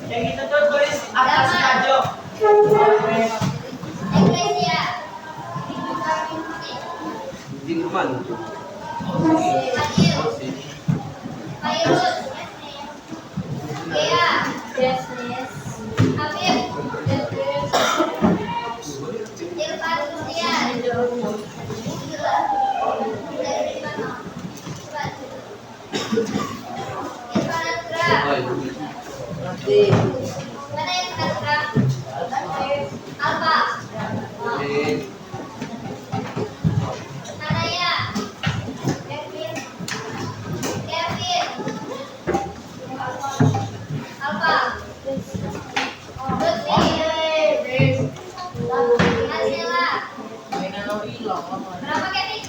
Yang itu tuh tulis atas kajo. Jinman. Mana yang sekarang? Alfa. Mana ya? Kevin. Alfa. Lutfi. Hansela. Berapa Kevin?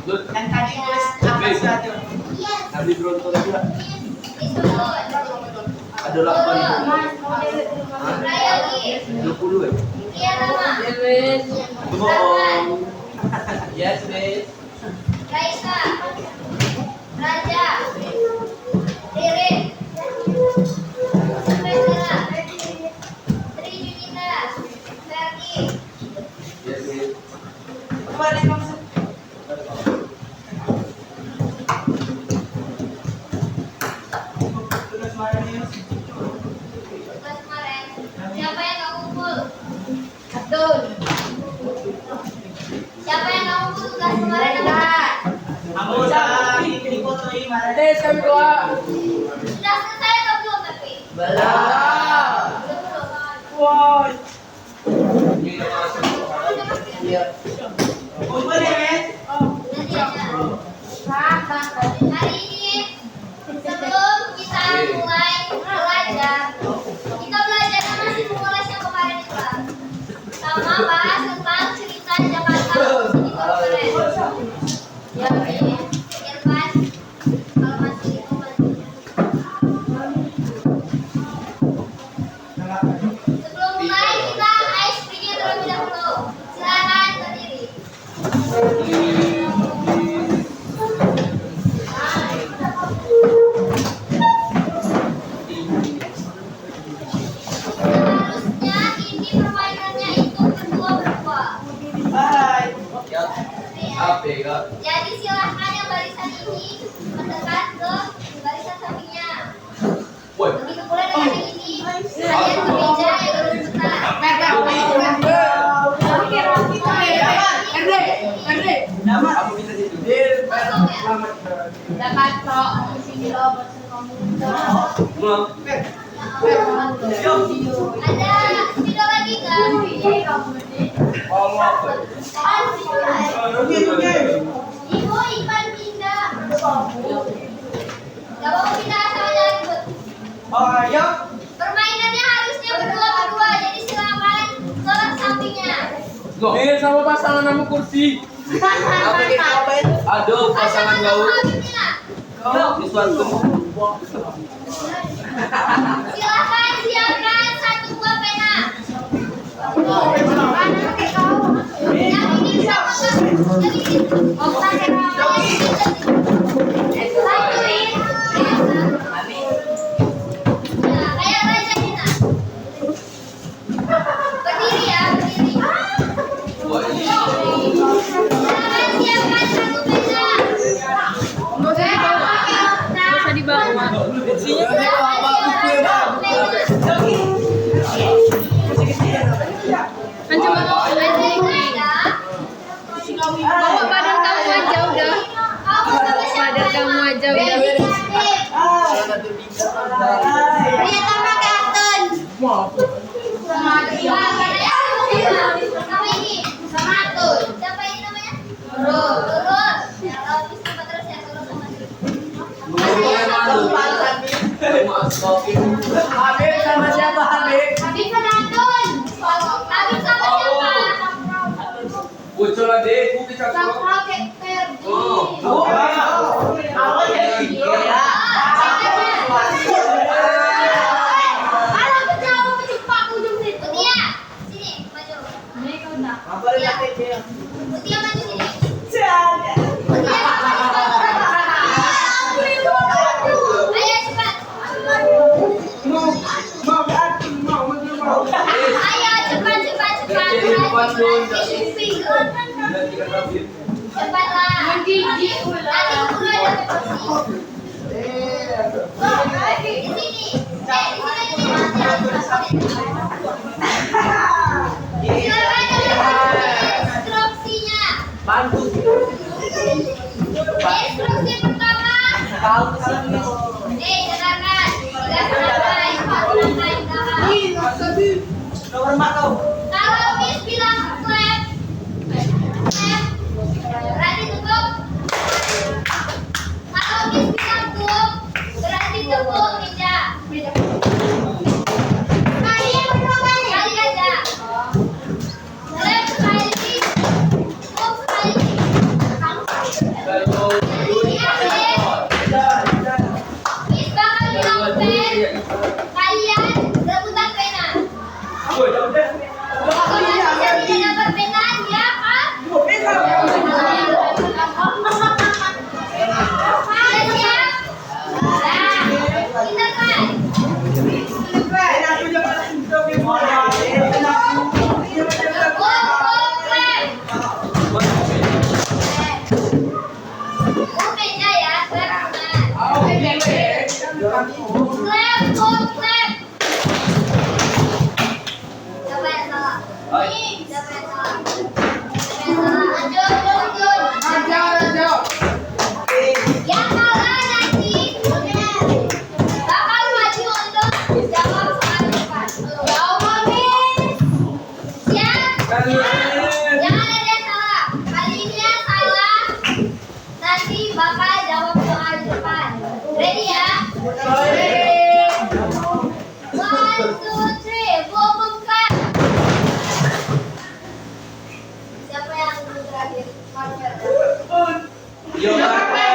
Yang tadi tulis atas kajo. Habis berontok juga. Ada 20 ya? Iya, Rama. Bohong. Yes, miss. Raisa, Raja, Ririn, Raisa, Tri Junita, Ferdi. Yes, miss. Kembali maksud. Tugas mana nih? Tugas kemarin. Siapa yang nggak kumpul? Abdul. Siapa yang nggak kumpul tugas kemarin? Kamu udah difotoin mana? Kami doa. Sudah selesai atau belum tapi? Belum. Belum. Woi. Kumpul ya, men? Nanti aja. Hari ini sebelum kita mulai belajar, kita belajar masih mengulas yang kemarin juga. Sama bahas tentang cerita Jakarta di kemarin. Ya, Irfan, kalau masih itu sebelum mulai kita ice cream terlebih dahulu. Silakan berdiri. Seharusnya ini permainannya itu berdua-berdua. Bye. Apa ya? Jadi silahkan yang barisan ini mendekat ke barisan sampingnya. Woi. Begitu pula dengan yang ini. Kalian berbeda yang lebih dekat. Nama Kamu bisa situ. Dapat kok di sini loh bosan kamu. Yuk. Ada video lagi kan? Ibu Ipan pindah. Gak mau pindah sama jalan ribut. Ayo. Permainannya harusnya berdua-berdua, jadi silakan ke sampingnya. Sama pasangan nama kursi. Aduh, pasangan gaul. Silakan siapkan satu buah pena. Yang ini sama Kak. Yang ini. Bantuin. Nah, kayak Raja Dina. Berdiri ya, berdiri. Silakan siapkan satu pena. Bisa dibawa. Anjir bawa badan kamu aja udah. Badan kamu aja udah. Lihat sama kartun. Sama ini, sama Atul. Siapa ini namanya? Turun. Ya, kalau bisa terus ya turun sama Habib sama siapa Habib? Habib sama Atul. Habib sama siapa? Bocor deh, bukti Sama cakap. Ferdi. Aku jadi Alah, kejauh menjumpa ujung situ. Mutia, sini, maju. Mutia maju sini. Mutia ayo cepat. Ayo cepat. Cepatlah. Nanti keburu ada kursi. Di sini. Instruksinya. Instruksi pertama. Dengarkan. nomor mak kau. Kalau Miss bilang clap, berarti tutup. Kalau Miss bilang tutup, berarti tutup meja. Kalian berdua kali aja. Clap sekali, tutup sekali. Miss bakal bilang pen, kalian rebutan pena. Kalau bisa tidak dapat pena, ya kan? Siap? Nah, kita kan. Meja ya, clap. Clap, clap. Siapa yang salah? Siapa yang salah? Lanjut. Yang kalah nanti bakal maju untuk jawab soal depan. Jawab, Miss. Siap? Jangan ada yang salah. Kali ini yang salah nanti bakal jawab soal depan. Ready ya? One, two, three, boom, clap. Siapa yang terakhir? Marvel. Yo, Marvel.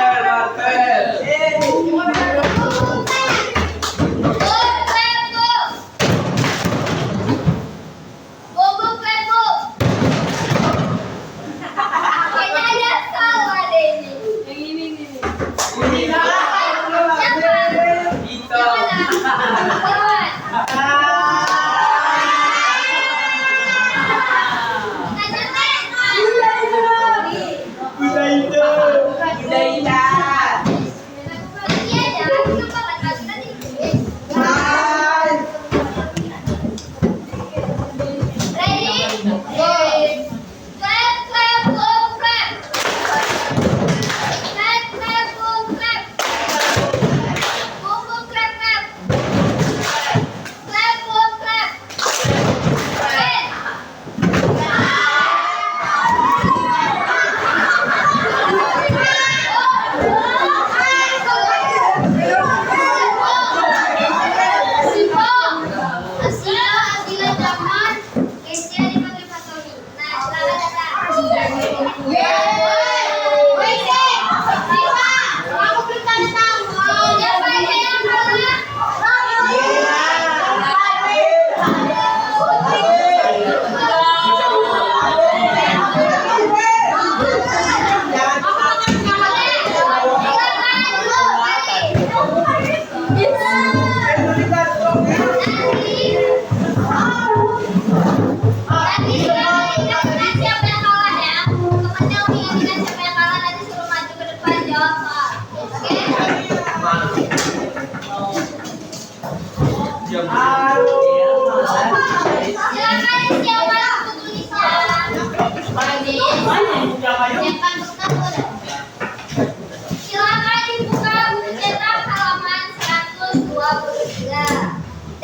Silakan dibuka buku cetak halaman 123.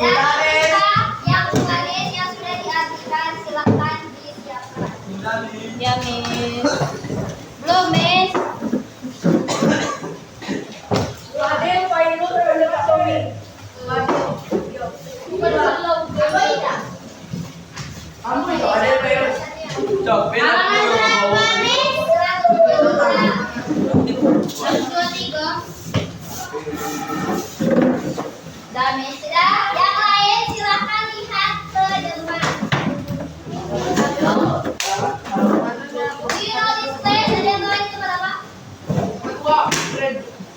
Dan kita yang kemarin yang sudah diartikan silakan disiapkan. Ya, Miss. Belum, Miss. Coba Dami sudah, yang lain silahkan lihat ke depan. Do you know this place? Ada yang tahu ini tempat apa?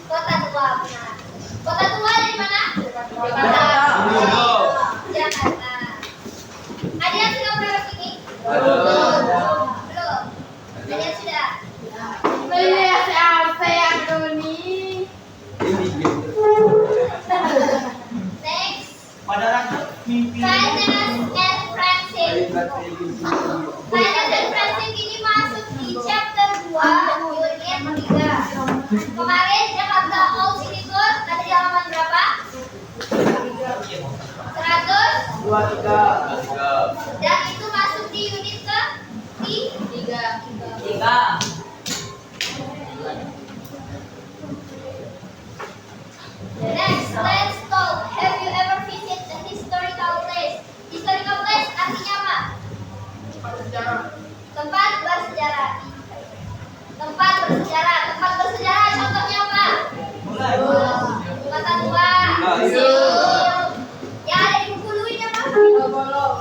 Kota Tua, benar. Kota Tua di mana? Jakarta. Ada yang sudah pernah ke sini? Belum. Ada yang sudah? Next. Finance and Friendship. Finance and Friendship ini masuk di chapter 2 unit 3. Kemarin Jakarta All City Tour ada di halaman berapa? 100. Dan itu masuk di unit ke 3. Next, let's talk. Have you ever visited a historical place? Historical place artinya apa? Tempat bersejarah. Tempat bersejarah. Tempat bersejarah contohnya apa? Kota Tua. Museum. Yang ada di Bengkulu ini apa? Malboro.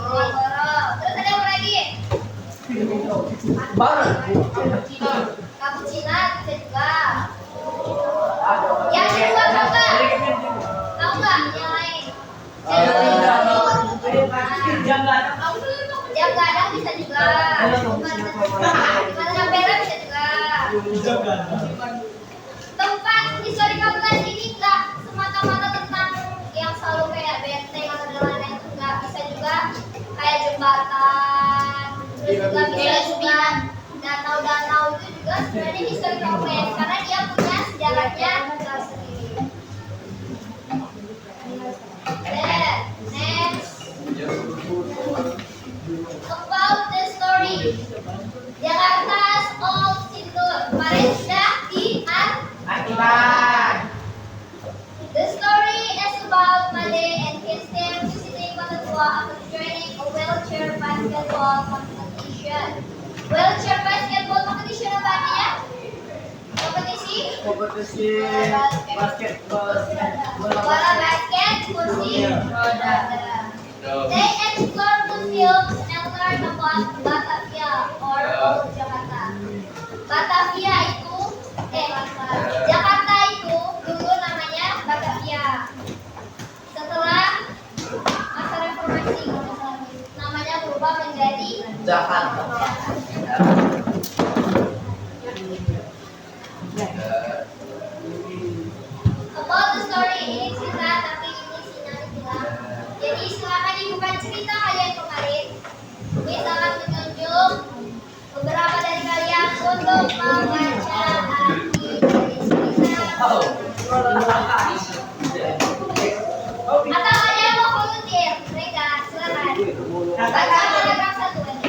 Terus ada apa lagi? Cappuccino bisa juga. Yang kedua apa? Tahu nggak yang lain? Jam gadang bisa juga. Gimana Pera bisa juga. Tempat historical place ini nggak semata-mata tentang yang selalu kayak benteng atau lain-lain, nggak, bisa juga kayak jembatan, terus juga bisa juga danau-danau itu juga sebenarnya historical place karena dia punya sejarahnya sendiri. Next, about the story. Jakarta's Old City Tour. Kemarin sudah diartikan. The story is about Made and Kirsten visiting Kota Tua after joining a wheelchair basketball competition. Wheelchair basketball competition apa artinya? Kompetisi bola basket kursi roda. They explore the fields and learn about Batavia or Old Jakarta. Batavia itu Jakarta itu dulu namanya Batavia. Setelah masa reformasi namanya berubah menjadi Jakarta. About the story, ini cerita tapi ini sinyal bilang. Jadi silakan dibuka cerita kalian kemarin. Bisa akan menunjuk beberapa dari kalian untuk membaca arti dari cerita. Atau kalian mau volunteer? Mereka silakan. Baca paragraf 1 aja.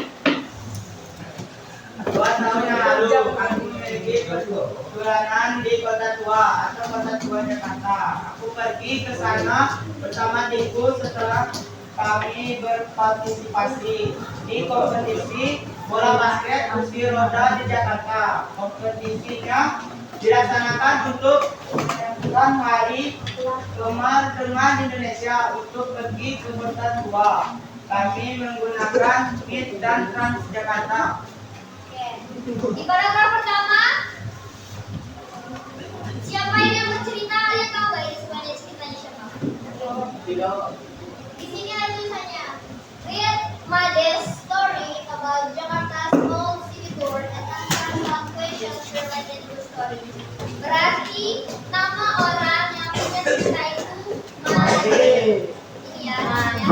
2 tahun yang lalu aku memiliki perjalanan di Kota Tua atau Kota Tua Jakarta. Aku pergi ke sana bersama timku setelah kami berpartisipasi di kompetisi bola basket kursi roda di Jakarta. Kompetisinya dilaksanakan untuk menyambutkan Hari Teman Indonesia untuk pergi ke kota tua. Kami menggunakan Kit dan Transjakarta. Oke. Di paragraf pertama, siapa yang bercerita? Kalian tahu nggak ini sebenarnya ceritanya siapa? Di sini ada tulisannya. Read Made's story about Jakarta's old city tour and answer some questions related to the story. Berarti nama orang yang punya cerita itu Made. Iya, namanya.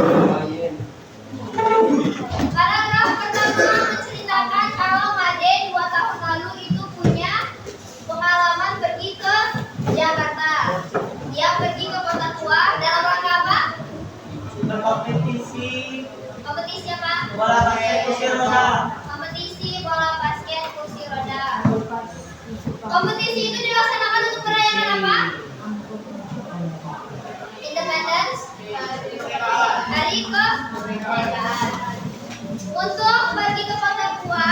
Paragraf pertama menceritakan kalau Made 2 tahun lalu itu punya pengalaman pergi ke Jakarta. Dia pergi ke kota tua dalam rangka apa? Berkompetisi Kompetisi apa? bola basket kursi roda. Kompetisi bola basket kursi roda. Kompetisi itu dilaksanakan untuk merayakan apa? Independence. Hari kemerdekaan. Untuk pergi ke kota tua,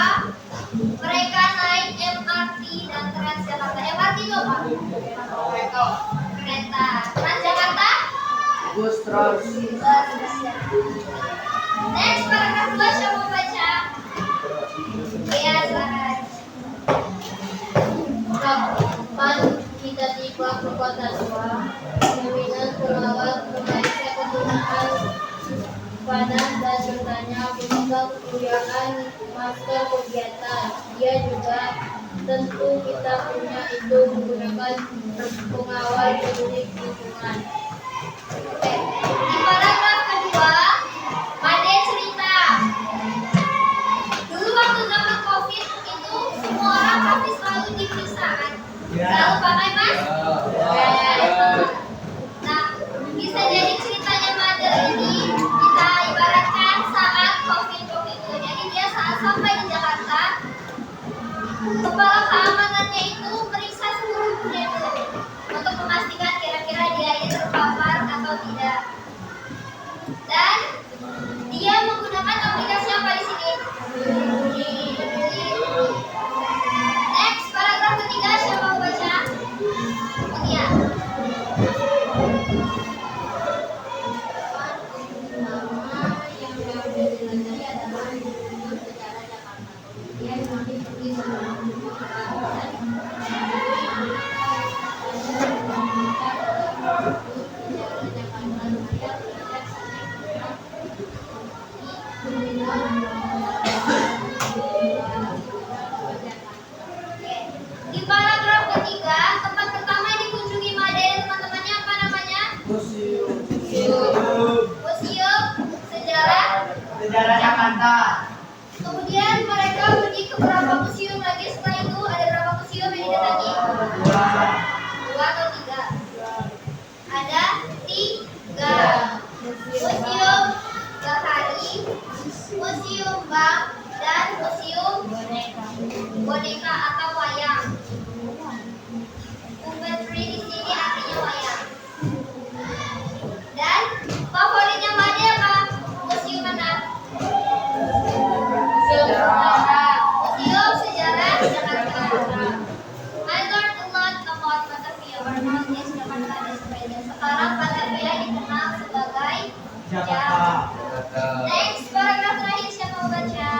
mereka naik MRT dan Transjakarta. MRT itu apa? Kereta. Transjakarta? Bus Trans. Next, paragraf 2, siapa mau baca? Ya, silakan. Kapan kita tiba ke kota tua, pimpinan pengawal memeriksa penggunaan panas dan bertanya penyebab kekurangan masker kegiatan. Dia juga tentu kita punya itu menggunakan pengawal peduli lingkungan. Oke. Di paragraf kedua, Made cerita. Dulu waktu zaman COVID itu semua orang pasti selalu diperiksa kan? Selalu pakai masker. Nah, bisa jadi ceritanya Made ini kita ibaratkan saat COVID itu. Jadi dia saat sampai di Jakarta, kepala keamanannya itu periksa seluruh dunia dulu untuk memastikan kira-kira dia ini terpapar atau tidak. Dan dia menggunakan aplikasi apa di sini? Next, paragraf ketiga, siapa mau baca? Mutia. Di paragraf ketiga, tempat pertama yang dikunjungi Made dan teman-temannya apa namanya? Museum. Museum Sejarah. Jakarta. Kemudian mereka pergi ke beberapa museum lagi. Setelah itu ada berapa museum yang didatangi? 2 atau 3? Ada 3. Museum Bahari, Museum Bank, dan Museum Boneka atau wayang. Puppetry di sini artinya wayang. Dan favoritnya Made apa? Museum mana? Museum Sejarah Jakarta. I learned a lot about Batavia, or known as Jakarta as Sweden. Sekarang Batavia dikenal sebagai Jakarta. Next, paragraf terakhir siapa mau baca?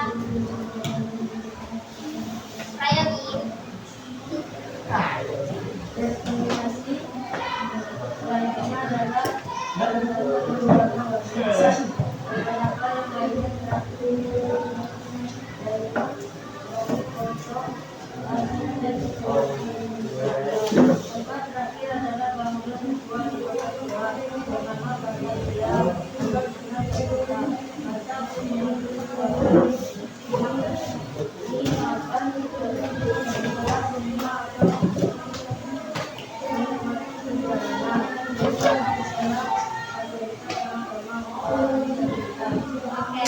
Rayani. Destinasi selanjutnya adalah tempat terakhir adalah bangunan sebuah kota tua bernama Batavia. Oke.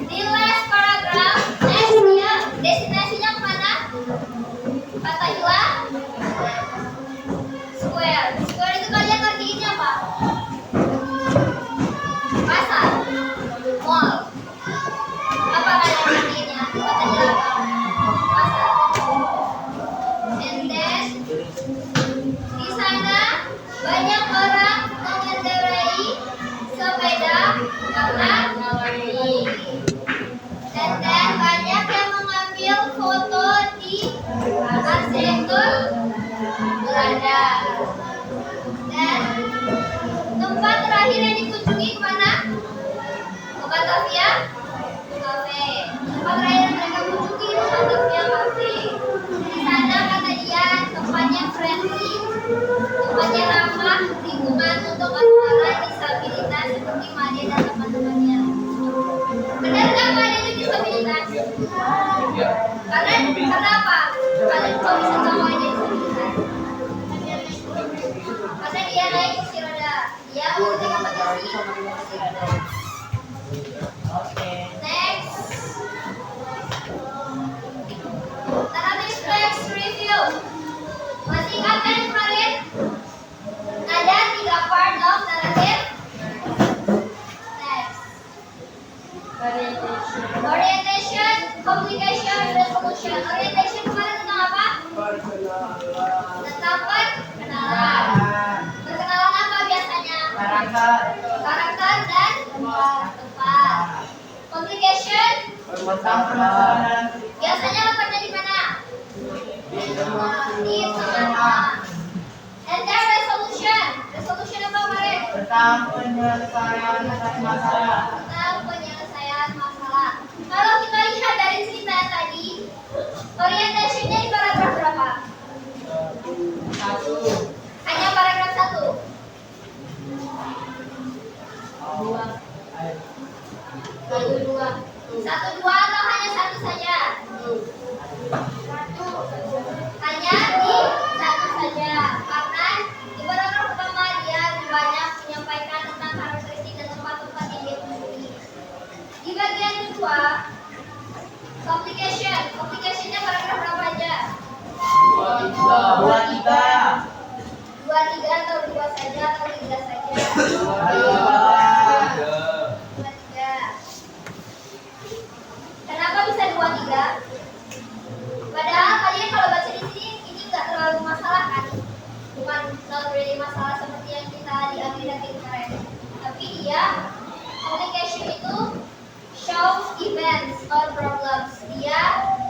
Di last paragraph, next ya, destinasinya kemana? Fathahillah. Arsitektur Belanda. Dan tempat terakhir yang dikunjungi kemana? Ke Batavia Cafe. Tempat terakhir yang mereka kunjungi ke Batavia Cafe. Di sana kata dia tempatnya friendly, tempatnya ramah, lingkungan untuk orang disabilitas seperti Made dan teman-temannya. Benar nggak Made itu disabilitas? Karena apa? Kalian kok bisa tahu aja disabilitas? Karena dia naik kursi roda. Dia mengikuti kompetisi kursi roda. Oke. Next. Narrative text review. Masih ingat kan kemarin? Ada 3 part of narrative. Next. Orientation, communication, resolution. Orientation kemarin tentang apa? Tentang perkenalan. Perkenalan apa biasanya? Karakter dan tempat. Communication Tentang permasalahan biasanya letaknya di mana? di rumah. Di tengah. And then resolution. Resolution apa kemarin? Tentang penyelesaian masalah. Tentang penyelesaian masalah. Kalau kita lihat dari cerita tadi, orientationnya di paragraf berapa? 1. Hanya paragraf 1. 1, 2 atau hanya 1 saja? Hanya di 1 saja. Karena di paragraf pertama dia lebih banyak menyampaikan tentang karakteristik dan tempat-tempat yang dia kunjungi. Di bagian kedua, complication. Complicationnya paragraf berapa aja? 2, 2, 3 atau 2 saja atau 3 saja? 2, 3. Kenapa bisa 2, 3? Padahal kalian kalau baca di sini ini nggak terlalu masalah kan? Bukan not really masalah seperti yang kita diambil dari kemarin. Tapi dia communication itu shows events or problems. Dia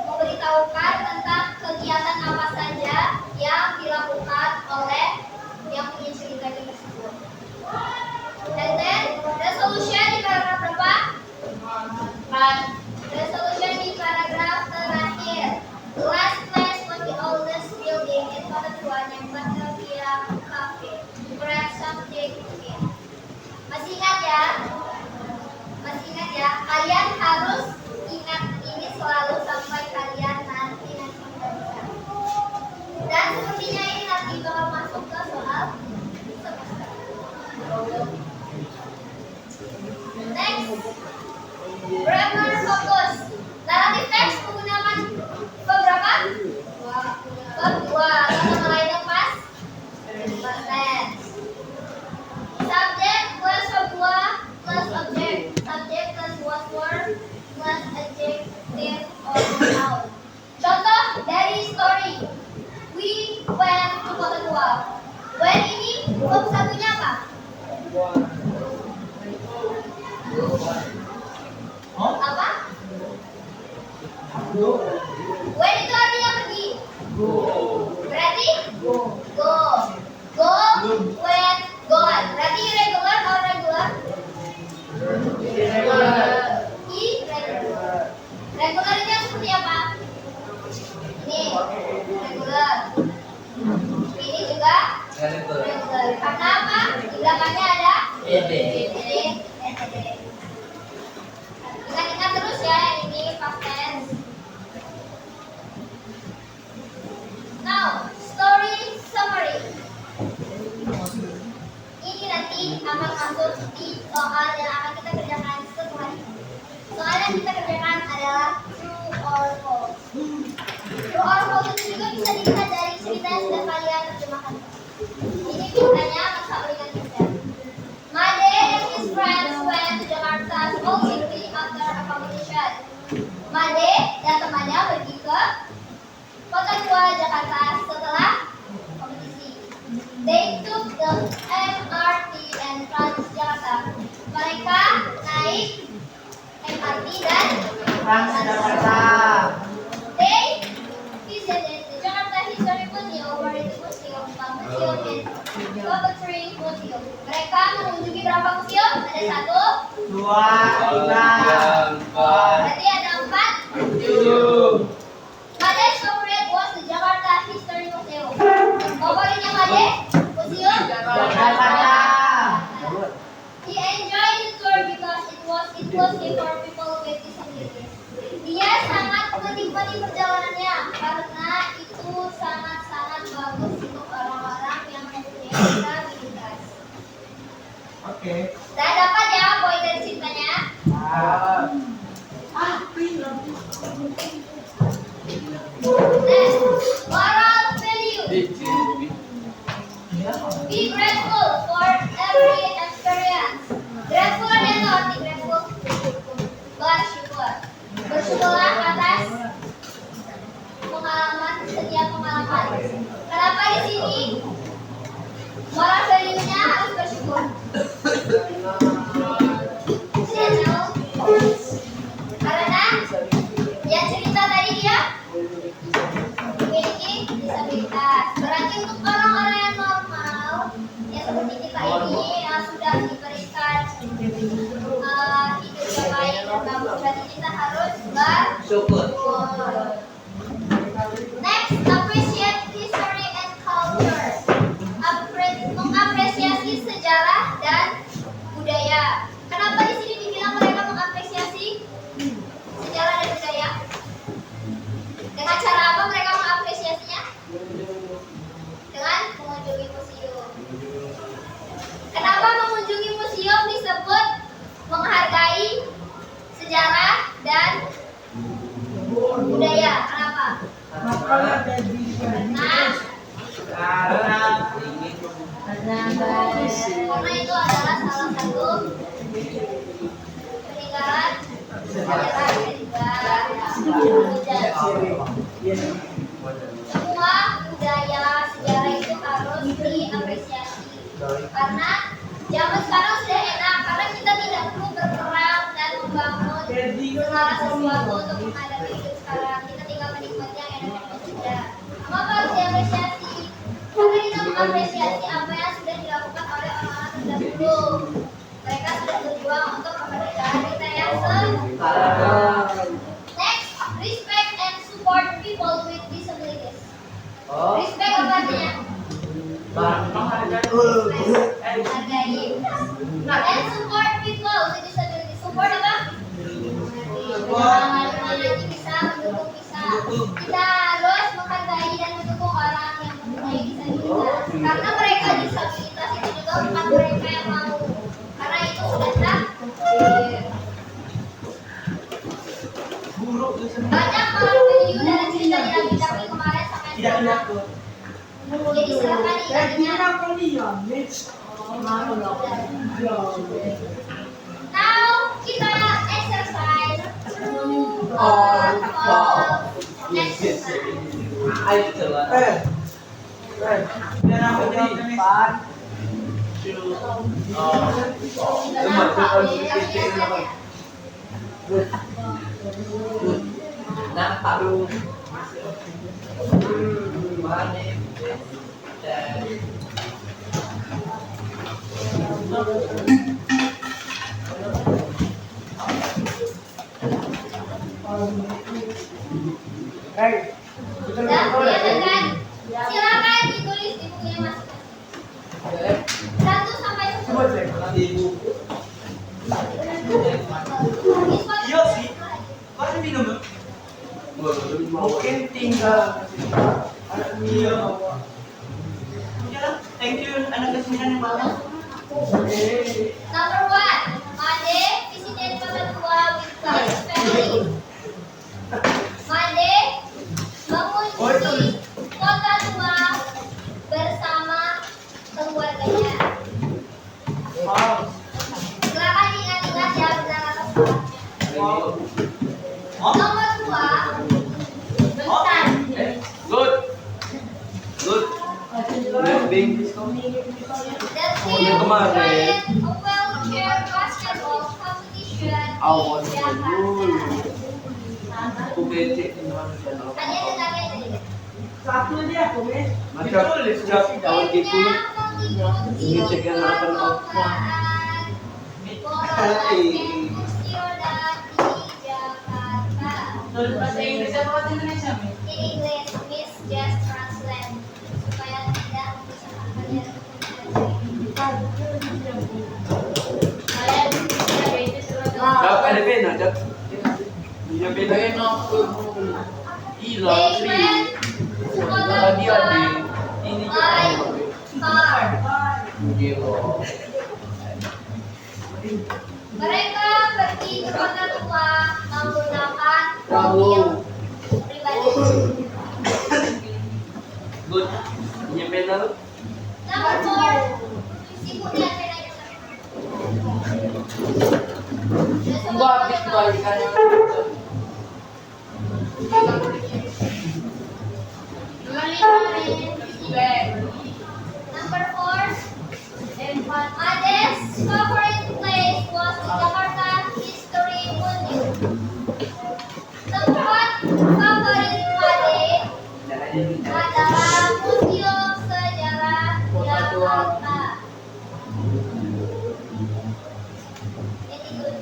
memberitahukan tentang kegiatan apa saja yang dilakukan oleh yang punya cerita itu tersebut. And then resolution di paragraf berapa? 4. Resolution di paragraf terakhir. The last place was the oldest building in kota tuanya Batavia Cafe. Grab something to eat. Masih ingat ya? Masih ingat ya? Kalian harus ingat ini selalu sampai kalian nanti bisa. Dan sepertinya ini nanti bakal masuk ke soal semester. Next. Grammar focus. Narrative text menggunakan verb berapa? Verb 2. Atau nama lainnya past tense. Subject plus verb 2 plus object. Subject plus was word plus adjective or noun. Contoh dari story. We went to kota tua. When ini verb satunya apa? Apa? When itu artinya pergi. Berarti go. Go when gone. Berarti irregular atau regular? Irregular. Regular itu yang seperti apa? Ini regular. Ini juga regular. Karena apa? Di belakangnya ada ed. Ingat-ingat terus ya, yang ini past tense. Now, story summary. Ini nanti akan masuk di soal yang akan kita kerjakan setelah ini. Soal yang kita kerjakan adalah true or false. True or false itu juga bisa dilihat dari cerita yang sudah kalian terjemahkan. Ini ceritanya masa ulingan kita. Made and his friends went to Jakarta small city after a competition. Made dan temannya pergi ke kota tua Jakarta setelah kompetisi. They took the MRT and Transjakarta. Mereka naik MRT dan Transjakarta. They visited Puppetry Museum. Mereka mengunjungi berapa museum? Ada 1, 2, 3, 4, berarti ada 4. 7. Made favorite was the Jakarta History Museum. Favoritnya Made? Museum Jakarta. He enjoyed the tour because it was inclusive for people with disabilities. Dia sangat menikmati perjalanannya karena itu sangat-sangat bagus untuk orang-orang yang mempunyai disabilitas. Oke. Saya dapat ya poin dari ceritanya. Next, moral value. Be grateful for every experience. Grateful ada yang tahu arti grateful? Bersyukur. Bersyukurlah atas setiap pengalaman. Kenapa di sini moral value-nya harus bersyukur? Karena yang cerita tadi dia memiliki disabilitas. Berarti untuk orang-orang yang normal, ya seperti kita ini yang sudah diberikan hidup yang baik dan bagus, berarti kita harus bersyukur. Next, appreciate history and culture. Mengapresiasi sejarah dan budaya. Kenapa di sini dibilang mereka mengapresiasi sejarah dan budaya? Dengan cara apa mereka mengapresiasinya? Dengan mengunjungi museum. Kenapa mengunjungi museum disebut menghargai sejarah dan budaya? Kenapa? Karena itu adalah salah satu peninggalan sejarah juga. Semua budaya sejarah itu harus diapresiasi karena zaman sekarang sudah enak karena kita tidak perlu berperang dan membangun segala sesuatu untuk menghadapi hidup sekarang. Kita tinggal menikmati yang enak-enak saja. Maka harus diapresiasi karena kita mengapresiasi apa yang sudah dilakukan oleh orang-orang terdahulu. Mereka sudah berjuang untuk kemerdekaan kita yang sekarang. Next, respect and support people with disabilities. Respect apa artinya? Menghargai. And support people with disabilities. Support apa? Mengaji bisa, mendukung bisa. Kita harus menghargai dan mendukung orang yang mempunyai disabilitas. Karena mereka disabilitas itu juga bukan mereka yang mau. Karena itu sudah takdir. Banyak orang video dan cerita di Alkitab kemarin sampai sekarang. Jadi silakan diingatnya. Now kita exercise true or false exercise. Biar aku jawab nih. Nampak dulu. Silakan ditulis di bukunya masing-masing. 1 sampai 10. Iya sih. Masih minum loh. Mungkin tinggal Iya. Udah lah. Thank you anak kesenian yang banyak. Number 1, Made visited Kota Tua with his family. Made mengunjungi Kota Tua bersama keluarganya. Silakan diingat-ingat ya benar atau salah. Nomor 2, bentar. Good. Lebih. The team played a wheelchair basketball competition Awas in Jakarta. dulu. Aku becek di mana Tanya tentangnya tadi. Satu aja aku, Miss. Macam setiap tahun gitu. Ini cek yang akan Tulis bahasa Inggris atau bahasa Indonesia, Mi? English, Miss just translate supaya tidak menyusahkan kalian. Kalian bisa itu surat. Dapat ada pena, ada. Punya pena yang hilang sih. Tadi ada ini Car. Gila. Mereka pergi ke kota tua menggunakan Bravo. mobil pribadi. Good. Punya pena lu. Number 4, sibuk lihat pena aja. Gua habis balikan yang Number 4, Ade's favorite place was the Jakarta History Museum. Tempat favorit Ade adalah Museum Sejarah Jakarta. Very good.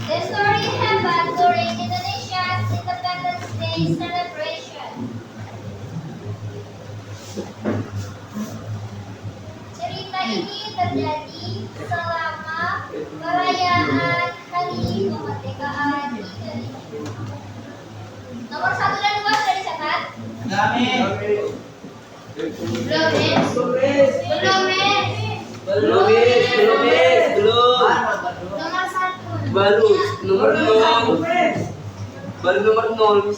The story happened during Indonesia's Independence Day celebration. Cerita ini terjadi selama perayaan Hari Kemerdekaan Indonesia. Nomor 1 dan 2 sudah dicatat? Enggak, Mi. Belum, Miss? Tulis. Belum, Miss? belum Miss, belum. Nomor 1. Baru nomor Tulis satu, 0. Miss. Baru nomor 0.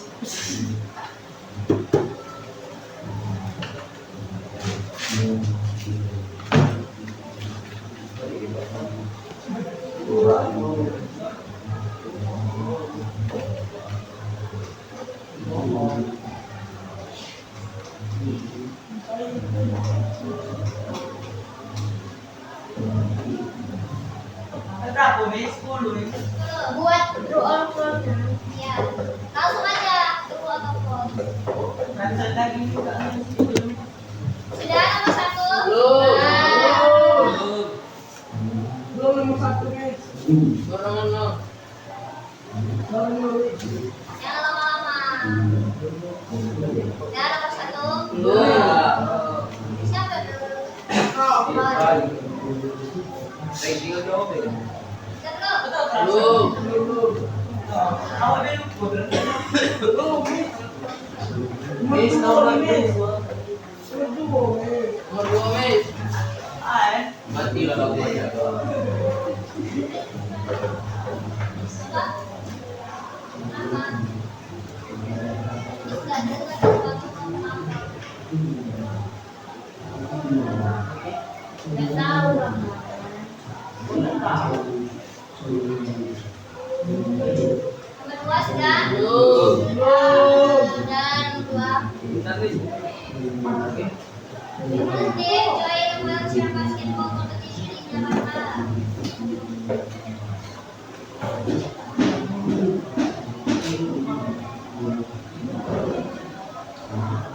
Berapa, Mi? 10, Mi. Buat true or false. Ya. Langsung aja true atau false. Kan lagi juga. Sudah nomor 1? Belum. Belum nomor 1, Miss. Nomor 0. Baru nulis. Jangan lama-lama. Ya, nomor 1. Belum. Siapa dulu? Ranking jawab ya. Terus. Belum. Belum. Awak dia lupa berarti. Belum, Miss. Miss, nomor Miss. Miss. Nomor 2, Miss. Nomor 2 Miss. Ah, Mati lah kamu aja. Coba. Nama. Ini sudah dengar sesuatu tentang apa? Nggak tahu, Rahman. Nomor 2 sudah? Belum. Dan 2. Bentar Miss. Monday, join a wheelchair basketball competition in Jakarta.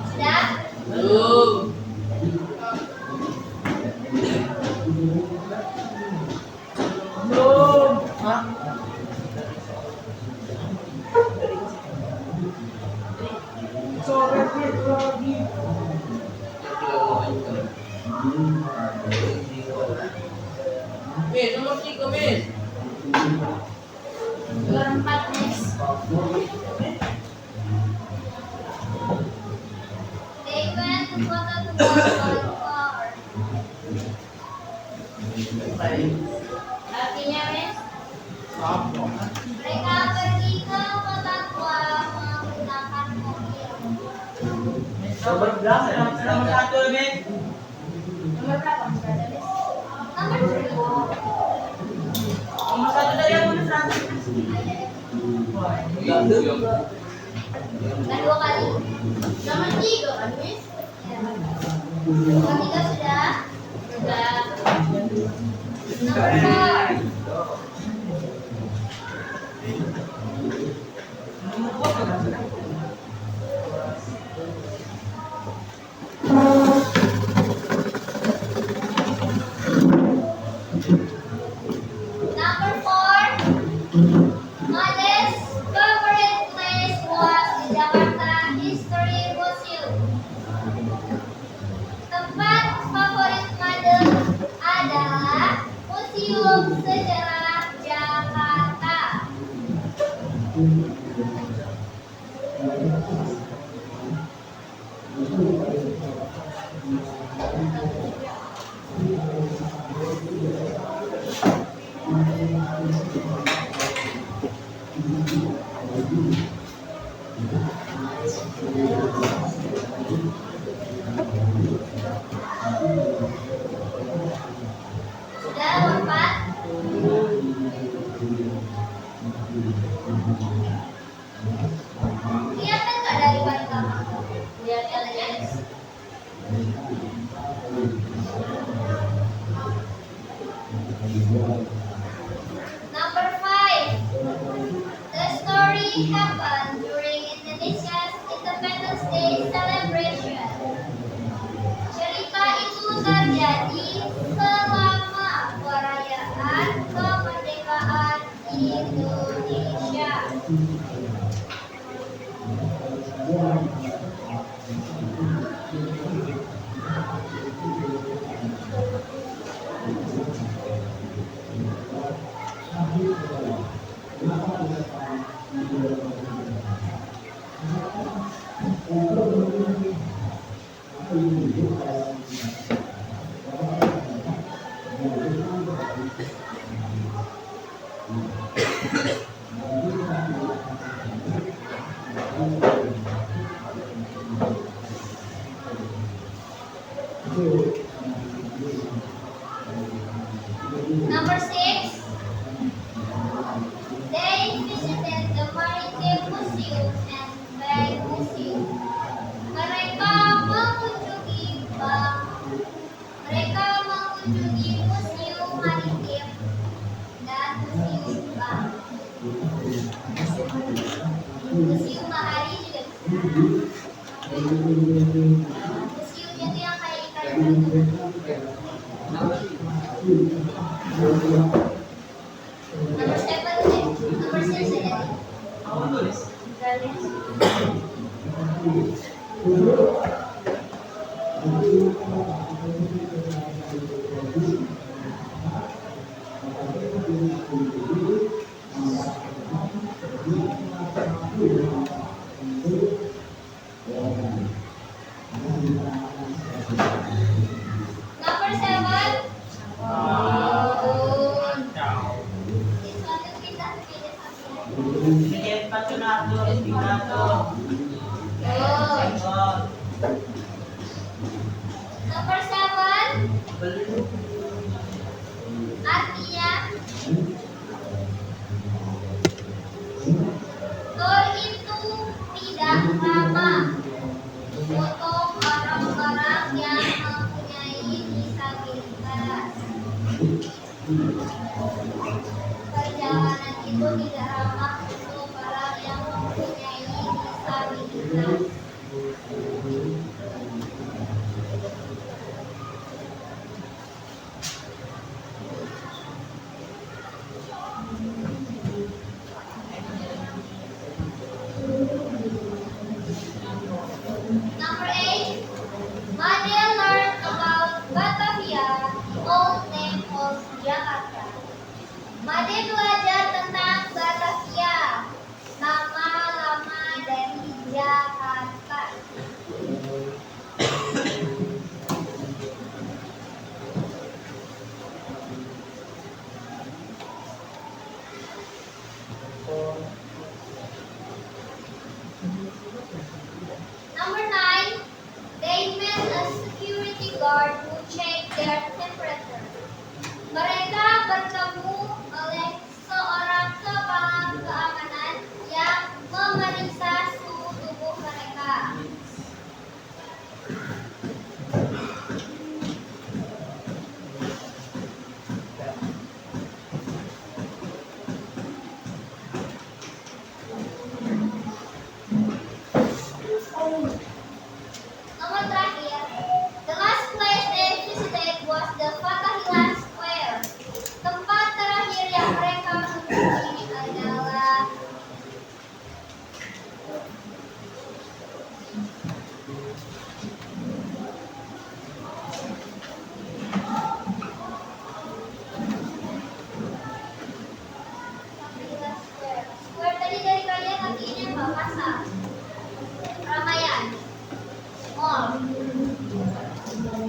Sudah? Belum. Belum. Sore, Miss. Lagi. Miss, nomor 3 Miss. Nomor 4, Miss. They went to Kota Tua by car. Artinya, Miss? Mereka pergi ke Kota Tua menggunakan mobil. nomor berapa? Nomor 1, Mi. Nomor berapa? Sudah ada, Miss? Nomor 2. Nomor 1 tadi aku udah 100. Dan 2 kali. Nomor 3 kan, Miss? Ya. Nomor 3 sudah? Sudah. Nomor 4. Nomor 2 berapa? Museum Sejarah Jakarta. Sudah empat. Kelihatan nggak dari paling gampang? Kelihatan ya. Number five. The story happened during Indonesia's Independence Day celebration. Cerita itu terjadi selama perayaan kemerdekaan Indonesia. Number six. They visited the Maritime Museum and Bank Museum. Mereka mengunjungi Museum Maritim dan Museum Bank. Museum Bahari juga bisa. Museumnya tuh yang kayak ikan gitu. Number seven, number six ya. Aku tulis. Number seven. This one is kita pilih satu. Sige, patronato, estinato. Oh. Number seven. Artinya tour itu tidak ramah untuk orang-orang yang mempunyai disabilitas. Perjalanan itu tidak ramah untuk orang yang mempunyai disabilitas. Number eight. Made learned about Batavia, the old name of Jakarta. Made belajar tentang Batavia, nama lama dari Jakarta.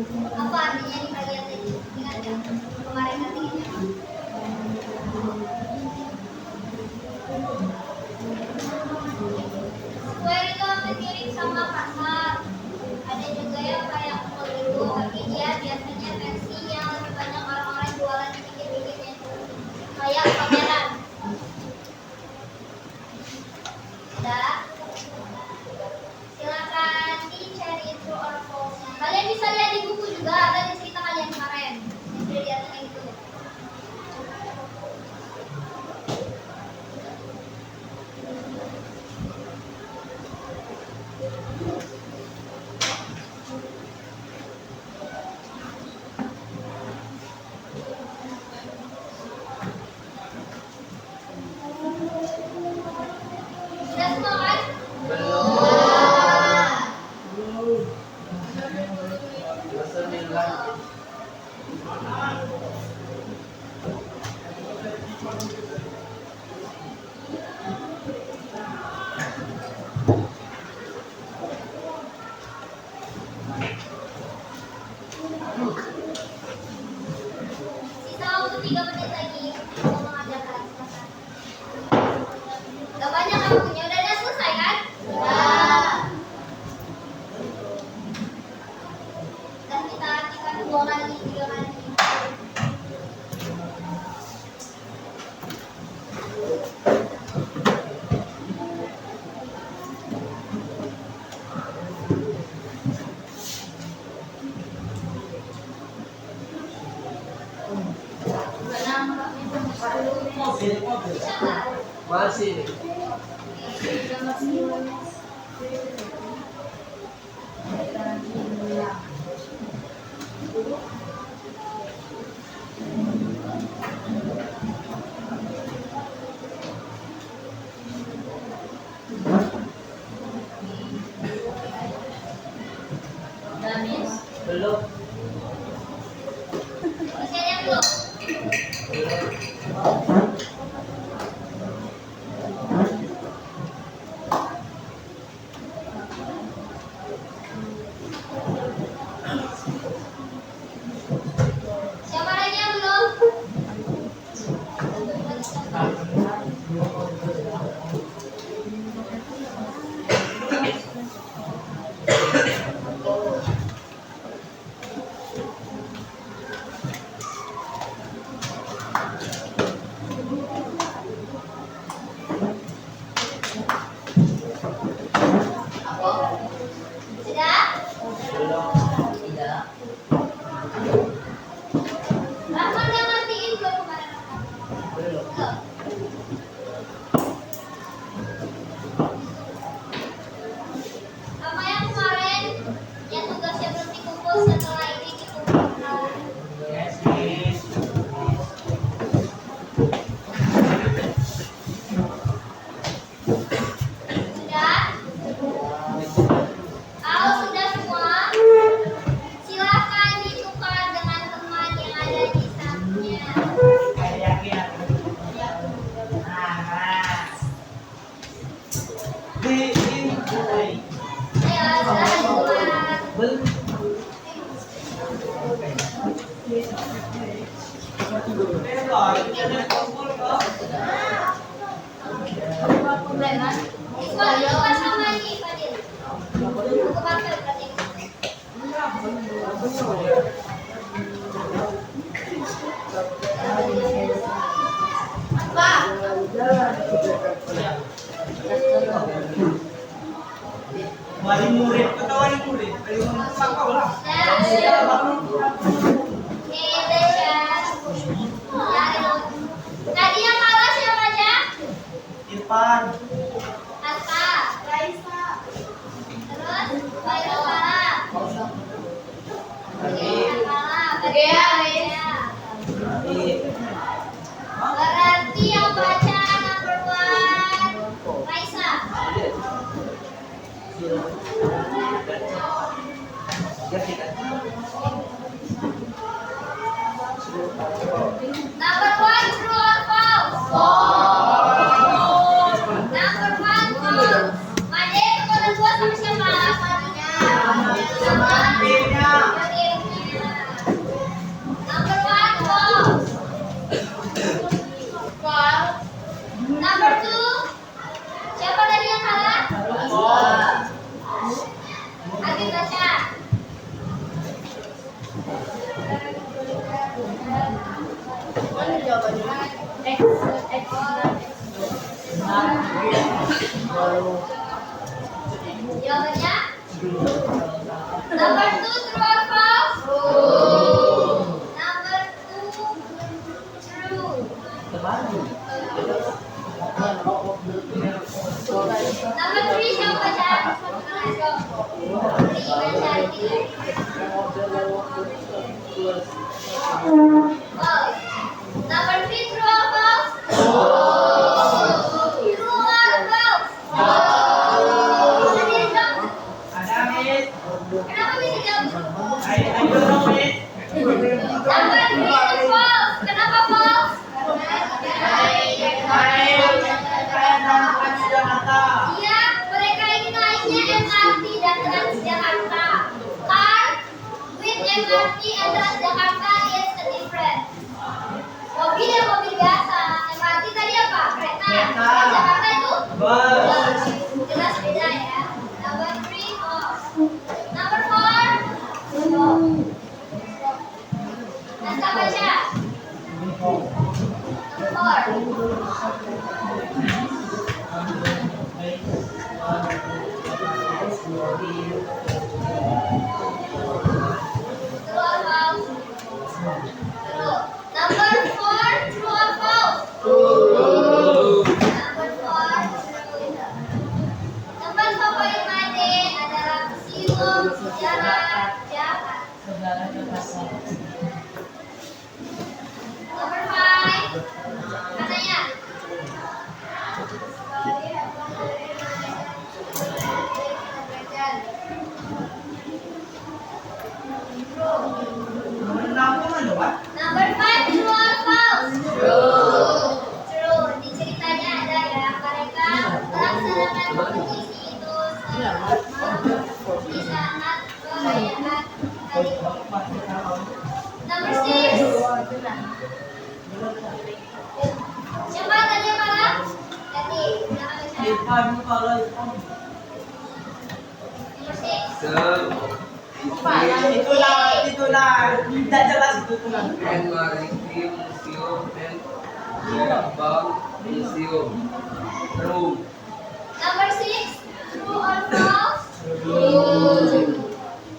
Apa artinya di bagian tadi? Ingat nggak? Kemarin artinya. Square itu hampir mirip sama kasar. Ada juga yang kayak kecil gitu, tapi dia biasanya versi yang lebih banyak orang-orang jualan di pinggir-pinggirnya. Kayak pameran. Udah. Silakan dicari true or false. Kalian bisa lihat di buku juga, ada di cerita kalian kemarin. Sudah lihat yang itu. Sudah semua kan? Sisa waktu 3 menit lagi mau mengajarkan. Gak banyak waktunya, udah selesai kan? Udah. Dan kita artikan 2 kali, 3 kali. Bisa nggak? Masih. Belum. Masih ada yang belum? Siapa lagi yang belum? Sudah? Tidak. Rahman udah ngertiin belum kemarin? Belum. Belum. Sama yang kemarin, yang tugasnya belum dikumpul setelah ini dikumpulkan. Yes, yes. Sudah? Kalau sudah semua, silakan ditukar dengan teman yang ada di sampingnya. Kayak yakin. Nah. Di ini. Ayo, silakan ditukar. Belum. Siswa ditukar sama ini, Fadil. Aku pakai berarti. Apa? Wali murid, kata wali murid. Wali murid pakau lah. Tadi yang kalah siapa aja? Irfan. Aska, Raisa. Terus Raisa kalah. Bagea. Berarti yang baca number 1 Raisa. Number 1 true or false? Number 1 false. Made kepada 2 sama siapa? Sama Sama adiknya. adiknya. Number 2, true or false? Number 2, true. Number 3, siapa baca? Let's go. 3, baca. False. Number 3, true or false? True or false? Ada yang jawab? Ada, Miss? Kenapa bisa jawab? I don't know, Miss. Number 3 is false. Kenapa false? Saya dalam Transjakarta. Iya, mereka ini naiknya MRT dan Transjakarta. Car with MRT and Transjakarta is different. Mobil dan mobil biasa. MRT tadi apa? Kereta. Kereta. Transjakarta itu Bus. jelas beda ya. Number 3 false. Number 4 false. Naskah baca. Number 4. True or false? True. Number 4, true or false? Number 4, true. Tempat favorit Made adalah Museum Sejarah Jakarta. Number 5, katanya. Number 5, true or false? True. Di ceritanya ada ya, mereka melaksanakan kompetisi itu di saat perayaan hari. Number 6. Siapa tadi yang kalah? Ganti. Jangan baca. Number 6. Itulah. Tidak jelas itu tuh. And Maritime Museum and Lembang Museum. True. Number 6, true or false? True.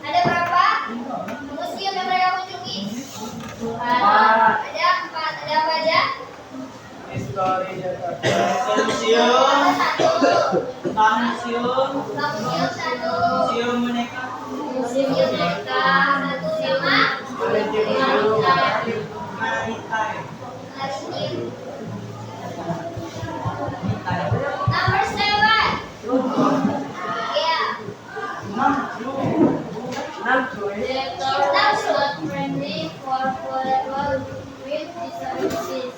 Ada berapa museum yang mereka kunjungi? 4. Ada 4. Ada apa aja? Histori Jakarta. Museum. Ada 1. Bank Museum. Bank Museum 1. Museum Boneka. Museum Boneka 1 sama Maritime. Maritime. Number 7. Yeah. The tour is not friendly for people with disabilities.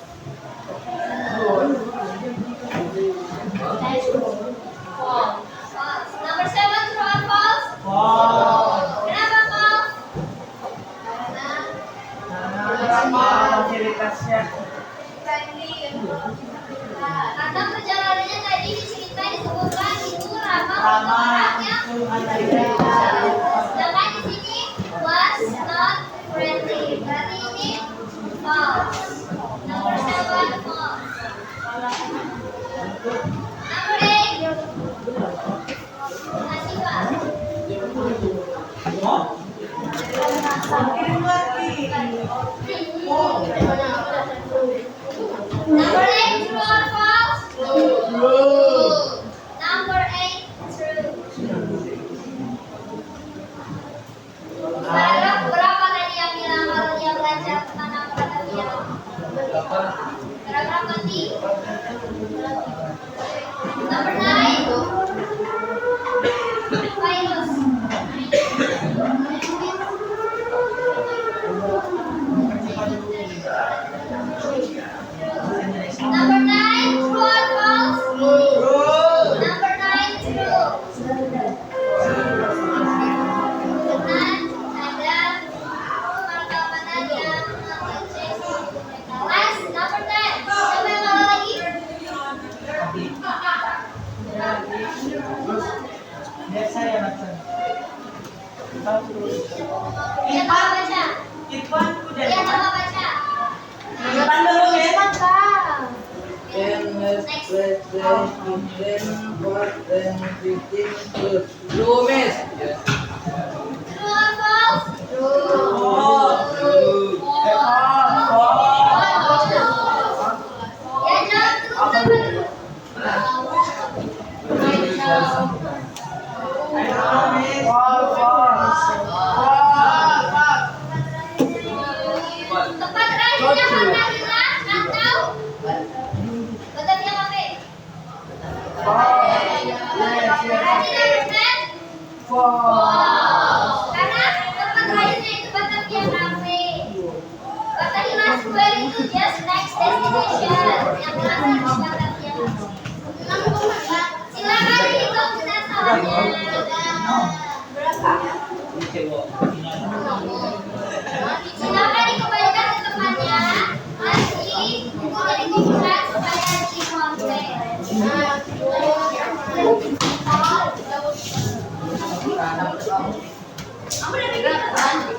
False. Number 7, true or false? False. Kenapa false? Karena fasilitasnya Karena perjalanannya tadi di cerita disebutkan itu ramah untuk ramah orang yang untuk anak dewasa. sedangkan di sini was not friendly. Berarti ini false. Number 7 false. Number 8. Asifa. Number 8, true or false? True. Number 8, true. Paragraf berapa tadi yang bilang kalau dia belajar tentang perhatian? Paragraf ganti. Number 9. Virus. Number 9, true or false? Number 9, true. Dan ada perkawanan yang mengecek. Last, number 10. Siapa yang kalah lagi? Biar saya baca. Yang kalah baca. Irfan udah. Yang kalah baca. Irfan dulu ya. 10 less, less, less, 10, 4, 10, 15, plus. True, miss. Yes. True or false? True. Ya, jawab true sama true. Tempat terakhirnya mana jelas atau betul dia pakai? Terakhirnya betul? Karena tempat terakhirnya itu betul dia kafe. Kata Hilas Square itu just next destination. Yang jelas harus betul dia. Silakan dihitung benar salahnya. Berapa? Silakan dikembalikan ke tempatnya. Nanti buku dikumpulkan supaya dikontek. Kamu udah bikin kan? Sudah dikembalikan?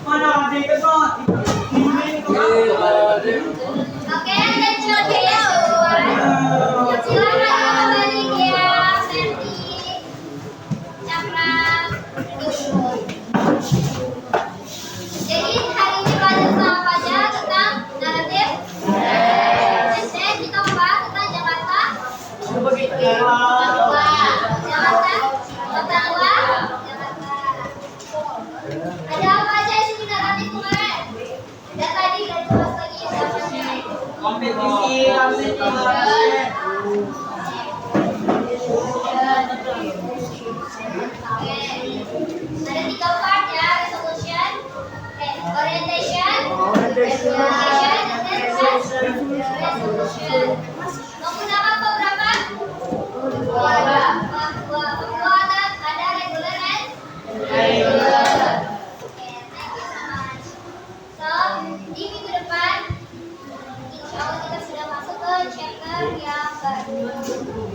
Mana adik ke Oke, attention guys. Silakan kembali dia, Ferdi, Cakra, Jadi hari ini belajar tentang apa aja? Tentang naratif. Dan kita membahas tentang Jakarta. Jakarta. Kota tua. Jakarta. Ada apa aja di sini naratif kemarin? Dan tadi udah jelas lagi namanya. kompetisi. Oke. Ada 3 part ya, resolution, orientation, education, dan resolution. Menggunakan beberapa pembuatan ada regular and irregular. Oke, thank you so much. So, di minggu depan, insya Allah kita sudah masuk ke chapter yang baru.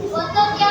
Untuk yang